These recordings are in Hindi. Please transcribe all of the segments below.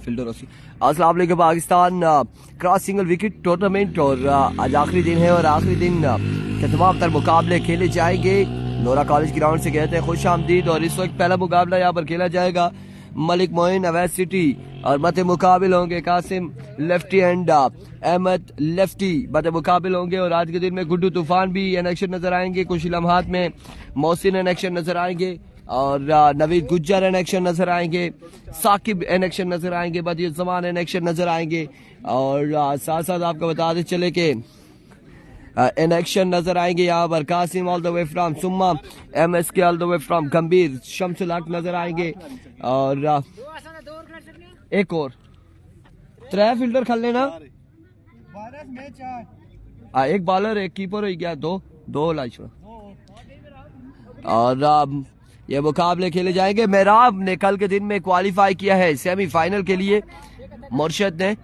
फिल्टर अस्सलाम वालेकुम Pakistan cross single wicket tournament और आज आखिरी दिन है और आखिरी दिन के तमाम तर मुकाबले खेले जाएंगे। नोरा कॉलेज ग्राउंड से कहते हैं खुश आमदीद और इस वक्त पहला मुकाबला यहाँ पर खेला जाएगा मलिक मोइन अवैध सिटी और मते मुकाबिल होंगे Kasim lefty and Ahmed lefty मते मुकाबिल होंगे। और आज के दिन में गुड्डू तूफान भी इन एक्शन नजर आएंगे, कुछ लम्हात में मोहसिन इन एक्शन नजर आएंगे और नवीद गुज्जर इन एक्शन नजर आएंगे, साकिब इन एक्शन नजर आएंगे, बदियुज्जमान इन एक्शन नजर आएंगे। और साथ साथ आपको बताते चले कि इन एक्शन नजर आएंगे यहाँ पर Kasim all the way from Summa, MSK all the way from Gambhir, Shamsul हक नजर आएंगे। और एक और 3 फील्डर खेल लेना, एक बॉलर एक कीपर हो गया, दो लाइच। और ये मुकाबले खेले जाएंगे। मेहराब ने कल के दिन में क्वालिफाई किया है सेमीफाइनल के लिए, मुर्शद ने।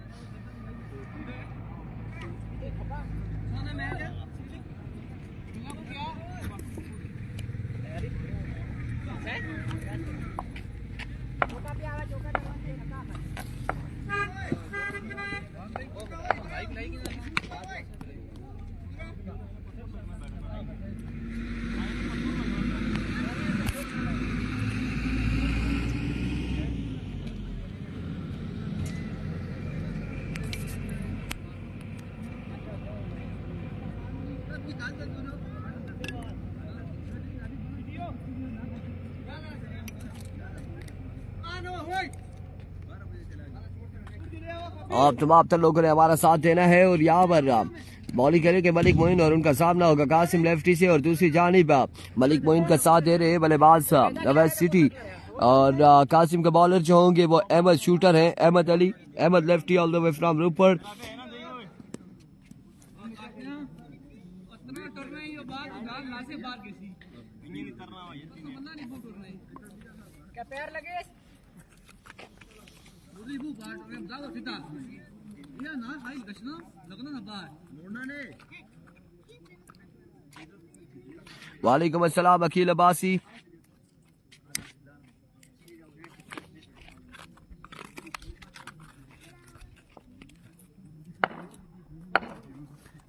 और तमाम तर लोगों ने हमारा साथ देना है और यहाँ पर बॉलिंग करेंगे मलिक मोइन और उनका सामना होगा कासिम लेफ्टी से और दूसरी जानिब मलिक मोइन का साथ दे रहे हैं बल्लेबाज अवैध सिटी और कासिम के बॉलर जो होंगे वो अहमद शूटर हैं, Ahmed Ali, Ahmed lefty all the way from Ropar. वालेकुम अस्सलाम अकील अब्बासी।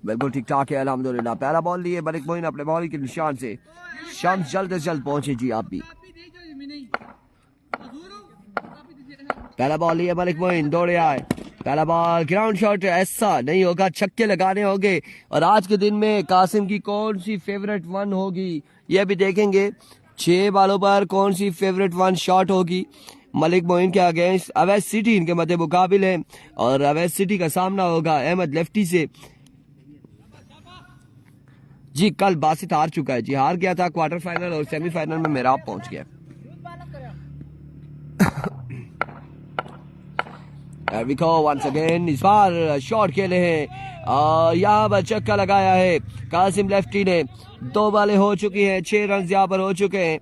बिल्कुल ठीक ठाक है अल्हम्दुलिल्लाह। पहला बॉल लिए मलिक मोइन अपने बॉलिंग के निशान से, शम्स जल्द से जल्द पहुंचे जी आप भी। पहला बॉल लिए मलिक मोइन, दौड़े आए, पहला बॉल ग्राउंड शॉट ऐसा नहीं होगा, छक्के लगाने होंगे। और आज के दिन में कासिम की कौन सी फेवरेट वन होगी ये भी देखेंगे, 6 बॉलों पर कौन सी फेवरेट वन शॉट होगी मलिक मोइन के अगेंस्ट अवैध सिटी, इनके मध्य मुकाबिल है और अवैध सिटी का सामना होगा अहमद लेफ्टी से। जी कल बासित हार चुका है जी, हार गया था क्वार्टर फाइनल और सेमीफाइनल में मेहराब पहुंच गया। वंस अगेन इस बार शॉट खेले हैं, यहाँ पर चक्का लगाया है कासिम लेफ्टी ने, 2 बॉलें हो चुकी हैं, 6 रन यहाँ पर हो चुके हैं,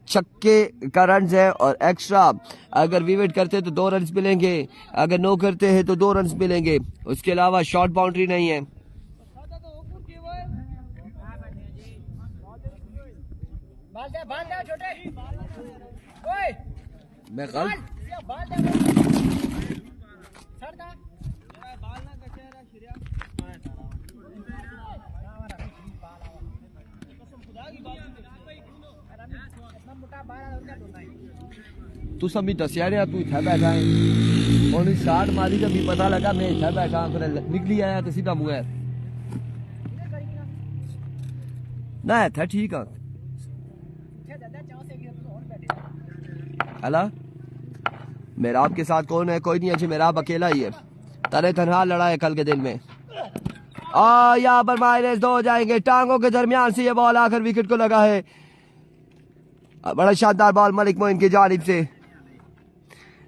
छक्के का रन है और एक्स्ट्रा अगर विकेट करते तो 2 रन मिलेंगे, अगर नो करते हैं तो 2 रन मिलेंगे, उसके अलावा शॉर्ट बाउंड्री नहीं है। मैं तू सब भी दसिया रहा, तू इतना बैठा है और शार्ट मारी जब भी पता लगा मैं इतना बैठा, फिर निकली आया तो सीधा मुँह ना था। ठीक है अला मेहराब के साथ कौन है? कोई नहीं है, मेहराब अकेला ही है, तने तनहा लड़ा है कल के दिन में। यहाँ पर माइनस 2 हो जाएंगे, टांगों के दरमियान से ये बॉल आकर विकेट को लगा है। बड़ा शानदार बॉल मलिक मोइन की जानिब से।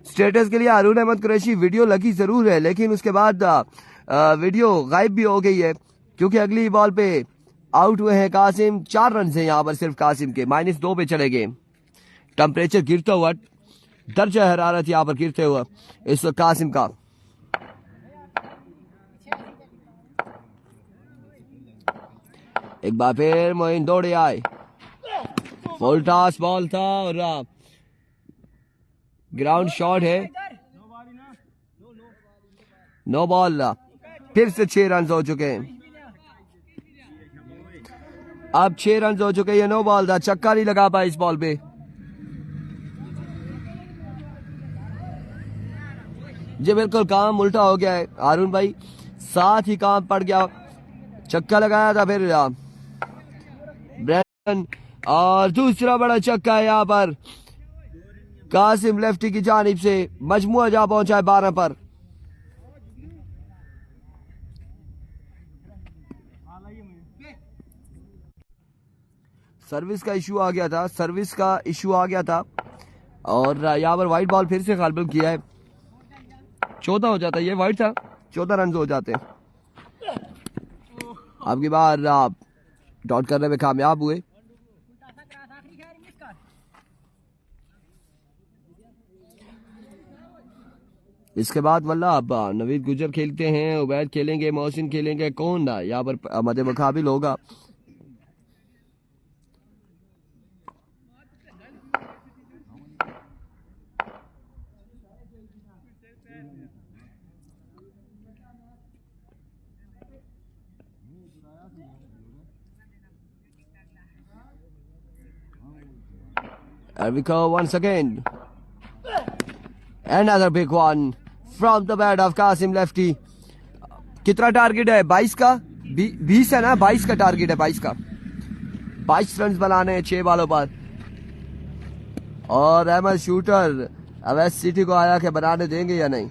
स्टेटस के लिए हारून अहमद कुरैशी वीडियो लगी जरूर है लेकिन उसके बाद वीडियो गायब भी हो गई है क्योंकि अगली बॉल पे आउट हुए हैं कासिम। 4 रन है यहाँ पर सिर्फ कासिम के, -2 पे चले गए। टेम्परेचर गिरता हुआ, दर्जा हरारत यहाँ पर गिरते हुआ इस वक्त कासिम का। एक बार फिर मोइन दौड़े आए, फुल टॉस बॉल था और ग्राउंड शॉट है, नो बॉल। फिर से 6 रन हो चुके हैं। अब 6 रन हो चुके हैं। ये नो बॉल था, छक्का नहीं लगा पाया इस बॉल पे। जी बिल्कुल काम उल्टा हो गया है हारून भाई, साथ ही काम पड़ गया। छक्का लगाया था फिर ब्रैंडन, और दूसरा बड़ा छक्का है यहाँ पर कासिम लेफ्टी की जानिब से। मजमुआ जा पहुंचा है 12 पर। सर्विस का इशू आ गया था, सर्विस का इशू आ गया था, और यहाँ पर व्हाइट बॉल फिर से खालबल किया है। 14 हो जाता है, ये व्हाइट था, 14 रन हो जाते हैं। अब की बार आप डॉट करने में कामयाब हुए। इसके बाद वल्ला अब नवीद गुजर खेलते हैं, उबैद खेलेंगे, मोहसिन खेलेंगे, कौन ना यहाँ पर मद मुकाबिल होगा। Here we go once again. Another big one from the bat of Kasim Lefty. कितना टारगेट है? 22 का 20 है ना, 22 का टारगेट है, 22 का। 22 रन बनाने हैं 6 बॉलों पर। और अहमद शूटर अब एस सिटी को आया कि बनाने देंगे या नहीं।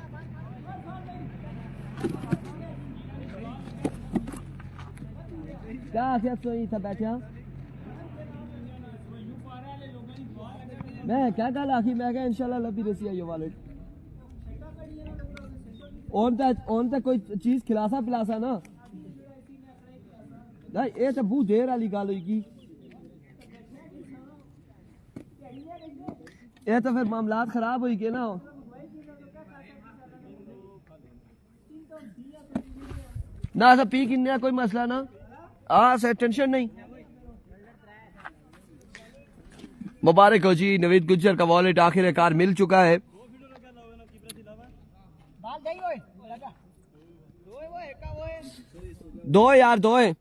क्या था बैठा मैं क्या गल आखी, मैं क्या इंशाल्लाह लभी रसी है ये वालेट ओन तक कोई चीज खिलासा पिलासा ना नहीं, ये तो बहुत देर वाली गल होगी। ये तो फिर मामलात खराब होई गए ना। ना सब पी किन्ने कोई मसला ना, हाँ सर टेंशन नहीं। मुबारक हो जी, नवीद गुज्जर का वॉलेट आखिरकार मिल चुका है। दो यार, दो है।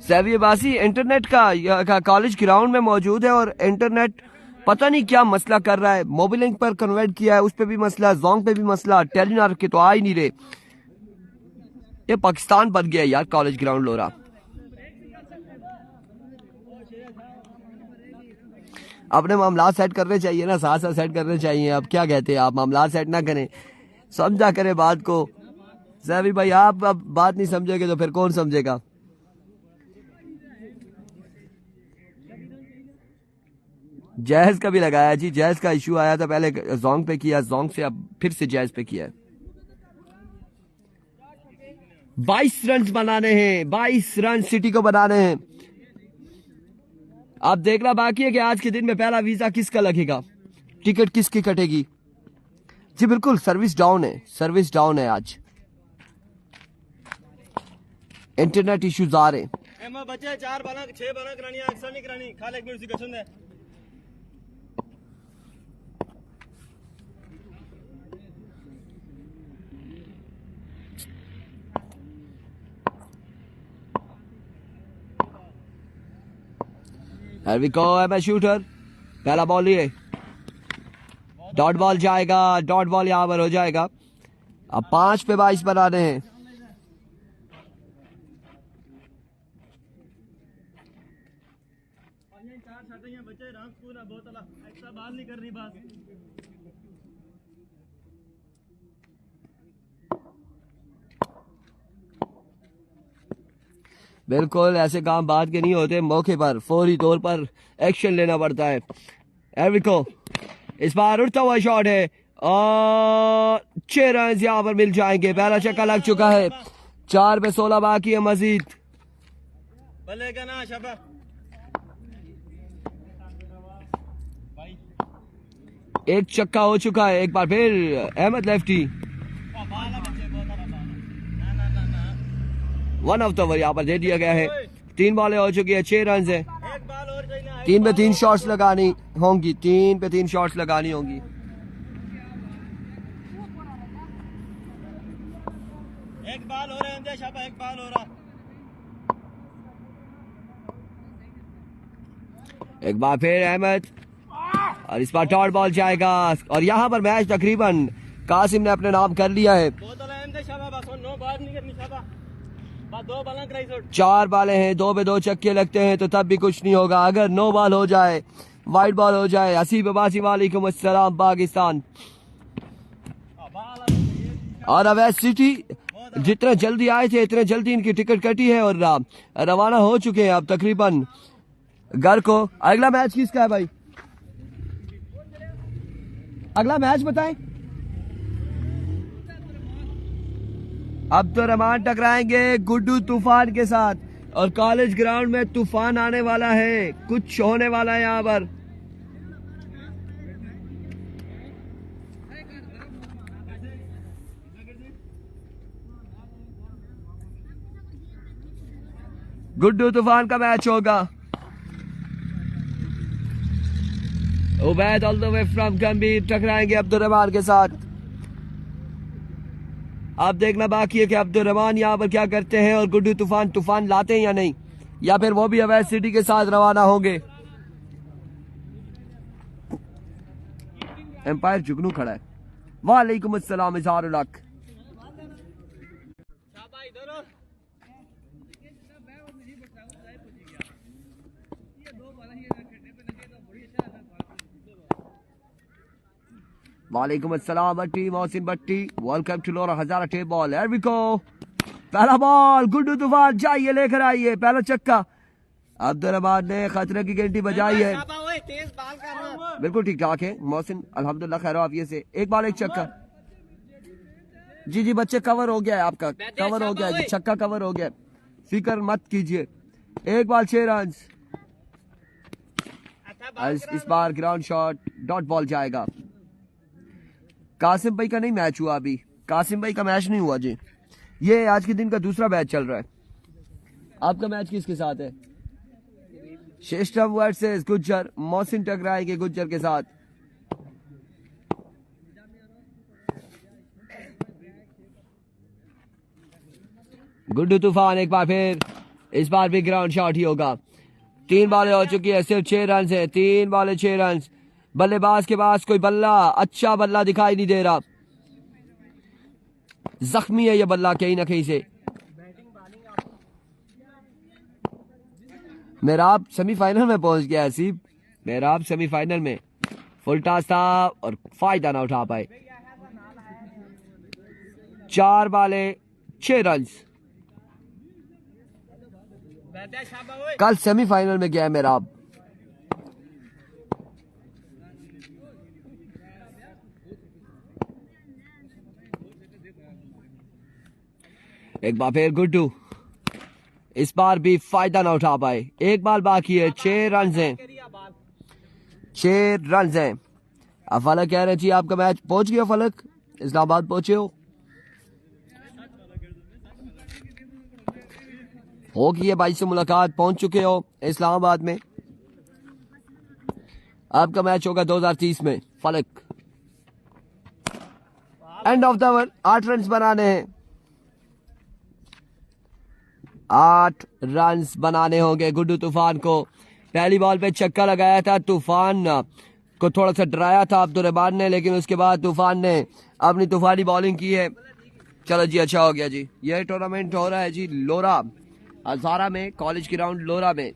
सैवी अब्बासी इंटरनेट का कॉलेज ग्राउंड में मौजूद है, और इंटरनेट पता नहीं क्या मसला कर रहा है। मोबिलिंक पर कन्वर्ट किया है, उस पे भी मसला, जोंग पे भी मसला, टेलीनार के तो आ ही नहीं रहे। ये पाकिस्तान बन गया यार कॉलेज ग्राउंड लोरा। अपने मामला सेट करने चाहिए ना, साथ साथ सेट करने चाहिए। अब क्या कहते हैं आप, मामला सेट ना करें, समझा करें बात को। सैवी भाई आप अब बात नहीं समझेंगे तो फिर कौन समझेगा। जैज का भी लगाया जी, जैज का इशू आया था, पहले जोंग पे किया, जोंग से अब फिर से जैज पे किया। 22 रन बनाने हैं, 22 रन सिटी को बनाने हैं। अब देखना बाकी है कि आज के दिन में पहला वीजा किसका लगेगा, टिकट किसकी कटेगी। जी बिल्कुल सर्विस डाउन है, सर्विस डाउन है आज, इंटरनेट इश्यूज आ रहे हैं। बच्चे 4 बाला 6 बाला करानी, अक्सर नहीं करानी, खाली एक मिनट उसी कसम है। Here we go, I'm a shooter। पहला बॉल ये डॉट बॉल जाएगा, डॉट बॉल यहां पर हो जाएगा। अब 5 पे 22 बनाने हैं। बच्चे राम स्कूल है, बहुत एक्स्ट्रा बाल नहीं करनी बस। बिल्कुल ऐसे काम बात के नहीं होते, मौके पर फौरी तौर पर एक्शन लेना पड़ता है। एविको इस बार उड़ता हुआ शॉट है और 6 रन यहां पर मिल जाएंगे। पहला छक्का लग चुका है, 4 पे 16 बाकी है मजीद। बल्ले का ना शाबाश। एक चक्का हो चुका है, एक बार फिर अहमद लेफ्टी। बाला बच्चे बहुत अला बाला ना ना ना ना 1 ऑफ द ओवर यहाँ पर दे दिया गया है। 3 बॉलें हो चुकी है, 6 रन है। एक बाल और चाहिए ना 3 पे 3 शॉट्स लगानी होंगी, 3 पे 3 शॉट्स लगानी होंगी। एक बाल हो रहा है शाबा एक बाल हो रहा एक बार फिर अहमद और इस बार डॉट बॉल जाएगा और यहाँ पर मैच तकरीबन कासिम ने अपने नाम कर लिया है। बहुत अला एमदे शाबा बस नो बाल नहीं करनी शाबा बस 2 बाल कराई शॉट 4 बालें हैं, 2 पे 2 चक्के लगते हैं तो तब भी कुछ नहीं होगा। अगर 9 बॉल हो जाए, वाइट बॉल हो जाए। हसीब अब्बासी वालेकुम अस्सलाम पाकिस्तान। और अवैध सिटी जितने जल्दी आए थे इतने जल्दी इनकी टिकट कटी है और रवाना हो चुके हैं अब तकरीबन घर को। अगला मैच किसका है भाई? अगला मैच बताएं। अब्दुल रहमान टकराएंगे गुड्डू तूफान के साथ और कॉलेज ग्राउंड में तूफान आने वाला है, कुछ होने वाला है यहाँ पर। गुड्डू तूफान का मैच होगा। Ubaid all the way from गंभीर टकराएंगे अब्दुल रहमान के साथ। अब देखना बाकी है कि अब्दुल रहमान यहाँ पर क्या करते हैं और गुड्डू तूफान लाते हैं या नहीं, या फिर वो भी अवैध सिटी के साथ रवाना होंगे। एम्पायर जुगनू खड़ा है। वालेकुम अस्सलाम इजहारुल हक। शाबा इधर हो वालेकुम अस्सलाम Bhatti Mohsin Bhatti. Welcome to Lora Hazara tape ball. Here we go. पहला बॉल गुड्डू तूफान जाइए लेकर आइए, पहला चक्का। अब्दुल रहमान ने खतरे की घंटी बजाई है। शाबा ओए तेज बाल कर बिल्कुल ठीक ठाक है मोहसिन, अल्हम्दुलिल्लाह खैर आफियत से। एक बॉल एक चक्का। जी जी बच्चे कवर हो गया है आपका, कवर हो गया है, छक्का कवर हो गया है, फिक्र मत कीजिए। एक बॉल 6 रन। इस बार ग्राउंड शॉट डॉट बॉल जाएगा। कासिम भाई का नहीं मैच हुआ अभी, कासिम भाई का मैच नहीं हुआ जी। ये आज के दिन का दूसरा मैच चल रहा है। आपका मैच किसके साथ है? श्रेष्ठम वर्सेस गुज्जर। मोहसिन टकराएंगे गुज्जर के साथ। गुड्डू तूफान एक बार फिर, इस बार भी ग्राउंड शॉट ही होगा। 3 बॉलें हो चुकी है, सिर्फ 6 रन है। 3 बॉलें 6 रन। बल्लेबाज के पास कोई बल्ला, अच्छा बल्ला दिखाई नहीं दे रहा। जख्मी है ये बल्ला कहीं ना कहीं से। मेराब सेमीफाइनल में पहुंच गया हसीब, मेराब सेमीफाइनल में। फुल टॉस था और फायदा ना उठा पाए। 4 बॉलें 6 रन। शाबा ओए कल सेमीफाइनल में गया है मेराब। एक बार फिर गुड्डू, इस बार भी फायदा ना उठा पाए। एक बाल बाकी है, 6 रन हैं, 6 रन हैं। अब फलक कह रहे जी आपका मैच पहुंच गया, फलक इस्लामाबाद पहुंचे हो कि ये भाई से मुलाकात, पहुंच चुके हो इस्लामाबाद में। आपका मैच होगा 2030 में। फलक end of the over 8 run बनाने हैं, 8 रन बनाने होंगे गुड्डू तूफान को। पहली बॉल पे छक्का लगाया था, तूफान को थोड़ा सा डराया था अब्दुल रहमान ने, लेकिन उसके बाद तूफान ने अपनी तूफानी बॉलिंग की है। चलो जी अच्छा हो गया जी। यह टूर्नामेंट हो रहा है जी लोरा हजारा में, कॉलेज ग्राउंड लोरा में।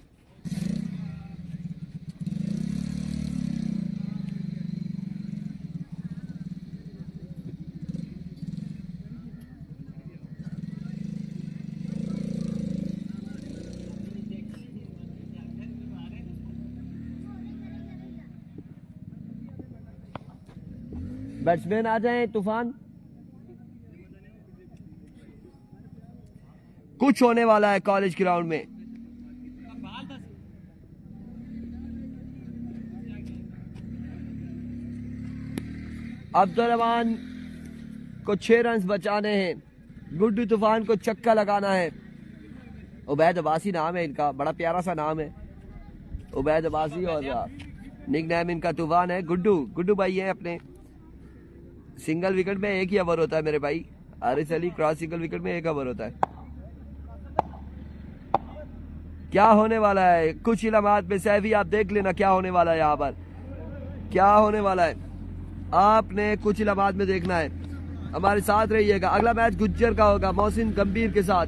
बैट्समैन आ जाएं तूफान, कुछ होने वाला है कॉलेज ग्राउंड में। अब्दुल रहमान को 6 रन बचाने हैं। गुड्डू तूफान को छक्का लगाना है। उबैद अब्बासी नाम है इनका, बड़ा प्यारा सा नाम है उबैद अब्बासी, और निक नेम इनका तूफान है। गुड्डू भाई है अपने। सिंगल विकेट में एक ही ओवर होता है मेरे भाई। Haris Ali cross single wicket में एक ओवर होता है। क्या होने वाला है कुछ इलामात में सैफी, आप देख लेना क्या होने वाला है। यहाँ पर क्या होने वाला है आपने कुछ इलामात में देखना है। हमारे साथ रहिएगा। अगला मैच गुज्जर का होगा मोहसिन गंभीर के साथ।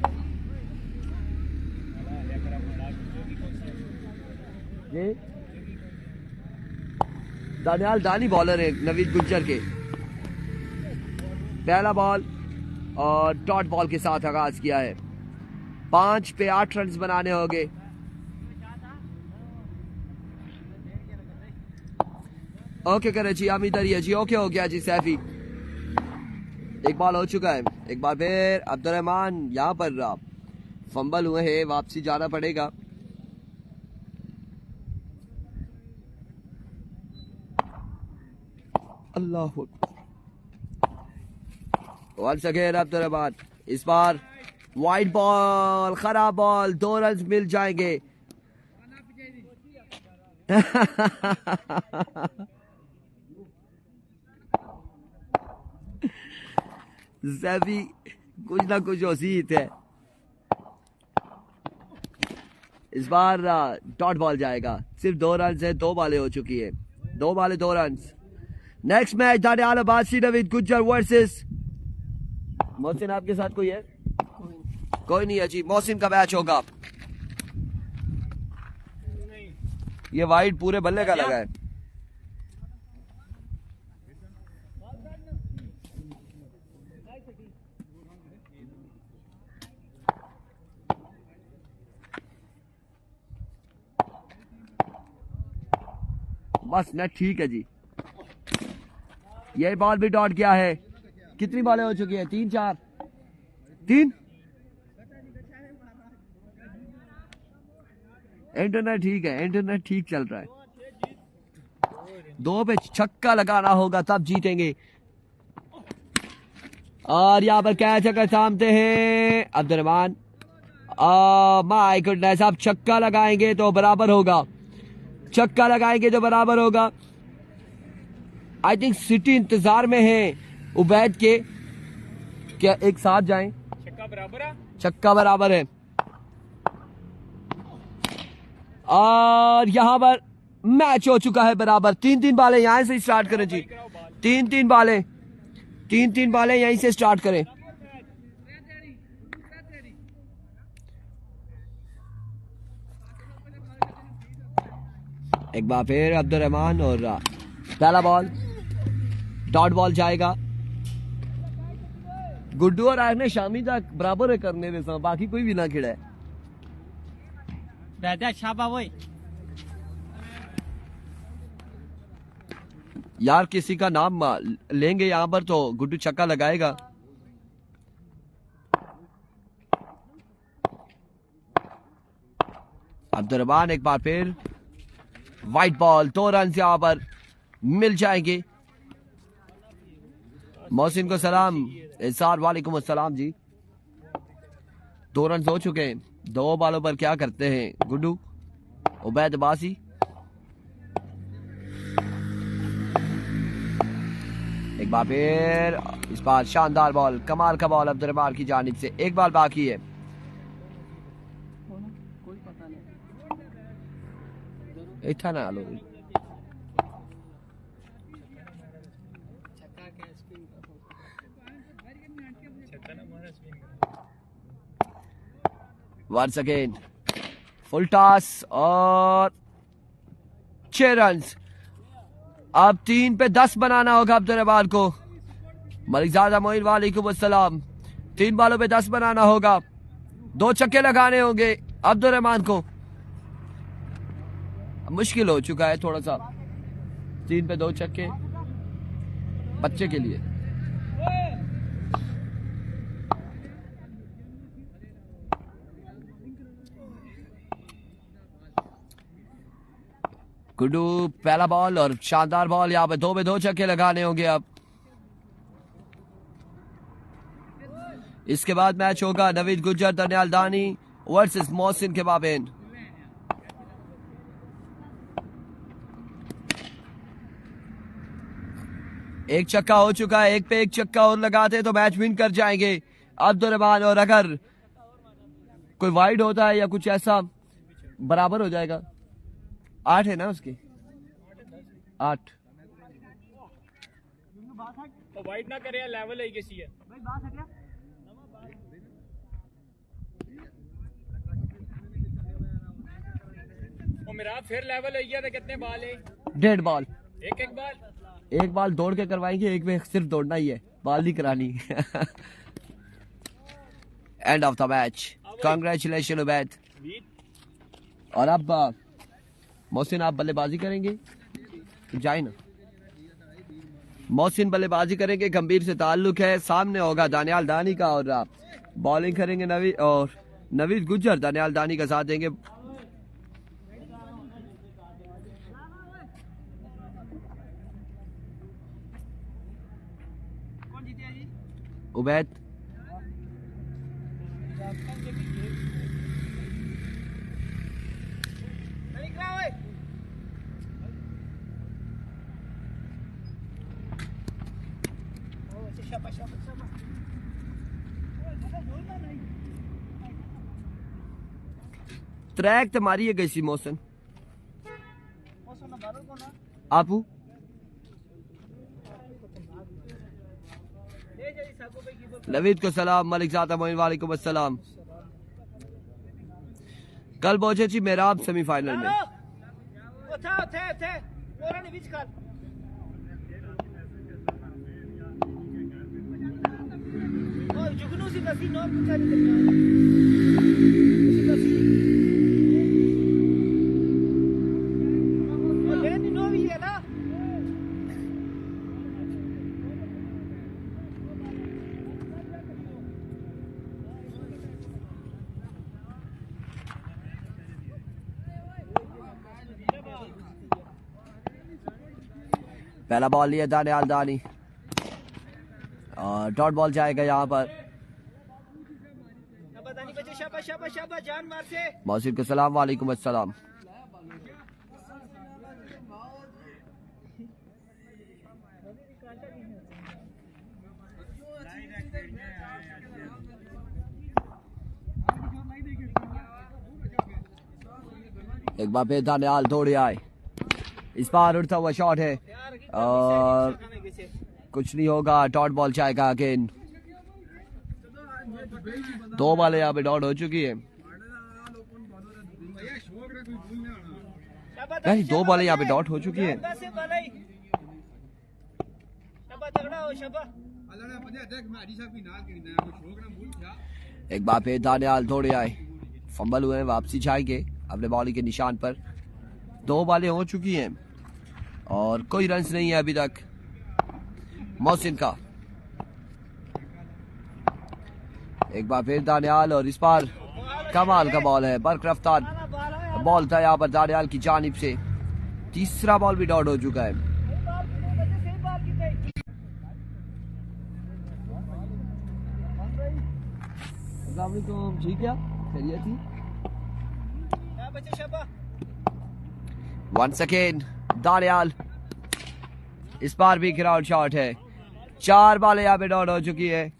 ये दानियाल दानी बॉलर है नवीद गुज्जर के। पहला बॉल और डॉट बॉल के साथ आगाज किया है। 5 पे 8 रन बनाने होंगे। ओके कराची हम इधर ही है जी। ओके हो गया जी सैफी। एक बॉल हो चुका है। एक बार फिर अब्दुल रहमान यहाँ पर फंबल हुए हैं, वापसी जाना पड़ेगा। अल्लाह वंस अगेन अब्दुल रहमान। इस बार वाइड बॉल, खराब बॉल, 2 रन मिल जाएंगे। सैफी कुछ ना कुछ औसीत है। इस बार डॉट बॉल जाएगा। सिर्फ 2 रन है, 2 बॉलें हो चुकी है। 2 बॉलें 2 run. Next match Daniyal Abbasi Naveed Gujjar versus Mohsin. आपके साथ कोई है? कोई नहीं है जी। मोहसिन का मैच होगा। ये वाइड पूरे बल्ले का लगा है। बस नेट ठीक है जी। ये बॉल भी डॉट किया है। कितनी बॉलें हो चुकी है? 3 4 3। इंटरनेट ठीक है, इंटरनेट ठीक चल रहा है। 2 पे छक्का लगाना होगा तब जीतेंगे। और यहाँ पर कैच अगर सामते हैं अब्दुल रहमान। माय गुडनेस, आप छक्का लगाएंगे तो बराबर होगा। छक्का लगाएंगे तो बराबर होगा। आई थिंक सिटी इंतजार में है उबैद के। क्या एक साथ जाएं? छक्का बराबर है। छक्का बराबर है। और यहां पर मैच हो चुका है बराबर। 3-3 बालें यहां से स्टार्ट करें जी। 3-3 बालें, 3-3 बालें यहीं से स्टार्ट करें। एक बार फिर अब्दुल रहमान और पहला बॉल डॉट बॉल जाएगा। गुड्डू और आग ने शामी तक बराबर है करने दे, बाकी कोई भी ना खिड़ा है। यार किसी का नाम लेंगे यहां पर तो गुड्डू छक्का लगाएगा। अब्दुल रहमान एक बार फिर वाइट बॉल, 2 रन यहां पर मिल जाएंगे। मोहसिन को सलाम। इसार वालेकुम अस्सलाम जी। 2 रन हो चुके हैं। 2 बॉलों पर क्या करते हैं गुड्डू? उबैद अब्बासी। एक बार फिर इस बार शानदार बॉल, कमाल का बॉल अब्दुल रहमान की जानिब से। एक बॉल बाकी है। इतना ना लो। वंस अगेन फुल टॉस और 6 रन। अब 3 पे 10 बनाना होगा अब्दुल रहमान को। मलिकजादा मोइन वालेकुम अस्सलाम। 3 बॉलों पे 10 बनाना होगा। 2 छक्के लगाने होंगे अब्दुल रहमान को। मुश्किल हो चुका है थोड़ा सा। 3 पे 2 छक्के बच्चे के लिए। गुड्डू पहला बॉल और शानदार बॉल। यहाँ पे 2 पे 2 छक्के लगाने होंगे अब। इसके बाद मैच होगा नवीद गुज्जर दानियाल दानी वर्सेस मोहसिन केबाबिन। एक छक्का हो चुका है, एक पे एक छक्का और लगाते तो मैच विन कर जाएंगे अब्दुल रहमान, और अगर कोई वाइड होता है या कुछ ऐसा बराबर हो जाएगा। 8 है ना उसकी, 8 तो वाइड ना करे लेवल है किसी है और मेरा फिर लेवल है गया। तो कितने बाल है? 1.5 बॉल। एक बाल, एक बाल दौड़ के करवाएंगे, एक में सिर्फ दौड़ना ही है, बाल नहीं करानी। End of the match, congratulation Ubaid. और अब मोहसिन आप बल्लेबाजी करेंगे, जाए ना। मोहसिन बल्लेबाजी करेंगे, गंभीर से ताल्लुक है, सामने होगा दानियाल दानी का, और बॉलिंग करेंगे नवीद गुज्जर दानियाल दानी का साथ देंगे। उबैद ट्रैक तो मारी है कैसी मोहसिन आपू। नवीद को सलाम, मलिक ज़ाता मोइन वालेकुम अस्सलाम। कल पहुंचे जी मेराब सेमीफाइनल में। पहला बॉल लिया दानियाल दानी, डॉट बॉल जाएगा यहाँ पर। मौसिन को सलाम, वालेकुम अस्सलाम। एक बार फिर दानियाल दौड़े आए, इस बार उड़ता हुआ शॉट है और कुछ नहीं होगा, डॉट बॉल जाएगा अगेन। 2 बॉल यहाँ पे डॉट हो चुकी है, नहीं 2 बॉल यहाँ पे डॉट हो चुकी है। एक बार फिर दानियाल दौड़े आए, फंबल हुए, वापसी जाएंगे अपने बॉलिंग के निशान पर। 2 बॉलें हो चुकी हैं और कोई रन्स नहीं है अभी तक मोहसिन का। एक बार फिर दानियाल, और इस बार कमाल का बॉल है, बर्क रफ्तार बॉल था यहाँ पर दानियाल की जानिब से। तीसरा बॉल भी डॉट हो चुका है। जी क्या खैरियत थी? वंस अगेन दानियाल, इस बार भी ग्राउंड शॉट है। 4 बॉल यहाँ पे डॉट हो चुकी है।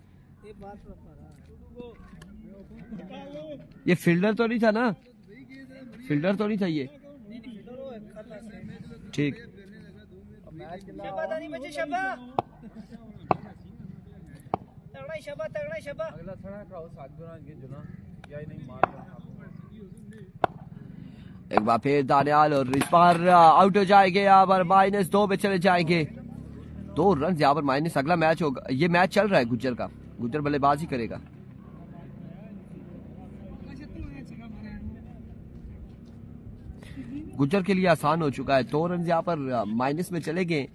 ये फील्डर तो नहीं था ना, फील्डर तो नहीं था ये, ठीक। एक बार फिर दानियाल, और इस बार आउट हो जाएंगे यहाँ पर, -2 पे चले जाएंगे। 2 रन यहाँ पर माइनस। अगला मैच होगा, ये मैच चल रहा है गुज्जर का, गुज्जर बल्लेबाजी करेगा। गुज्जर के लिए आसान हो चुका है, 2 रन यहाँ पर माइनस में चले गए।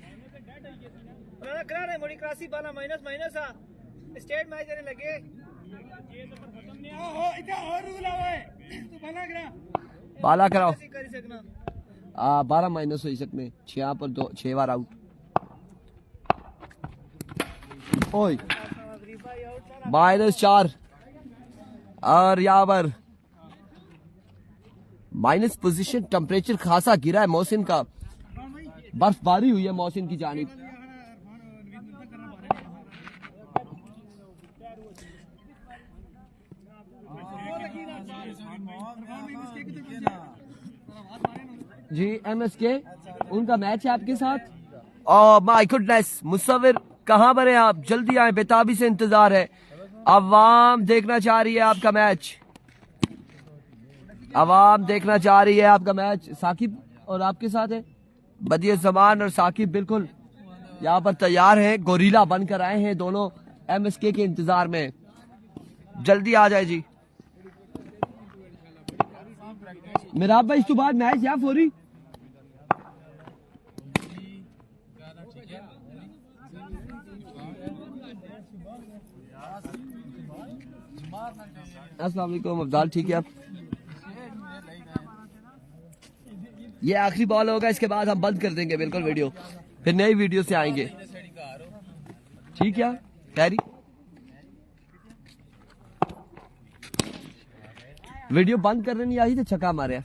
बाला कराओ, 12 माइनस हो सकते, 6 पर 6 बार आउट। ओए -4 और यहाँ पर माइनस पोजीशन। टेम्परेचर खासा गिरा है मोहसिन का, बर्फबारी हुई है मोहसिन की जानिब। जी MSK उनका मैच है आपके साथ। ओह माय गुडनेस, मुसव्विर कहाँ पर है आप? जल्दी आए, बेताबी से इंतजार है। अवाम देखना चाह रही है आपका मैच, अवाम देखना चाह रही है आपका मैच। साकिब और आपके साथ है बदिय जमान और साकिब बिल्कुल यहाँ पर तैयार हैं, गोरीला बनकर आए हैं दोनों MSK के इंतजार में। जल्दी आ जाए जी। मेरा भाई इस तो बाद मैच या फोरी अस्सलाम वालेकुम अफजाल, ठीक है। ये आखिरी बॉल होगा, इसके बाद हम बंद कर देंगे बिल्कुल वीडियो, फिर नई वीडियो से आएंगे, ठीक है खैरी। वीडियो बंद करने नहीं आई तो छक्का मारे।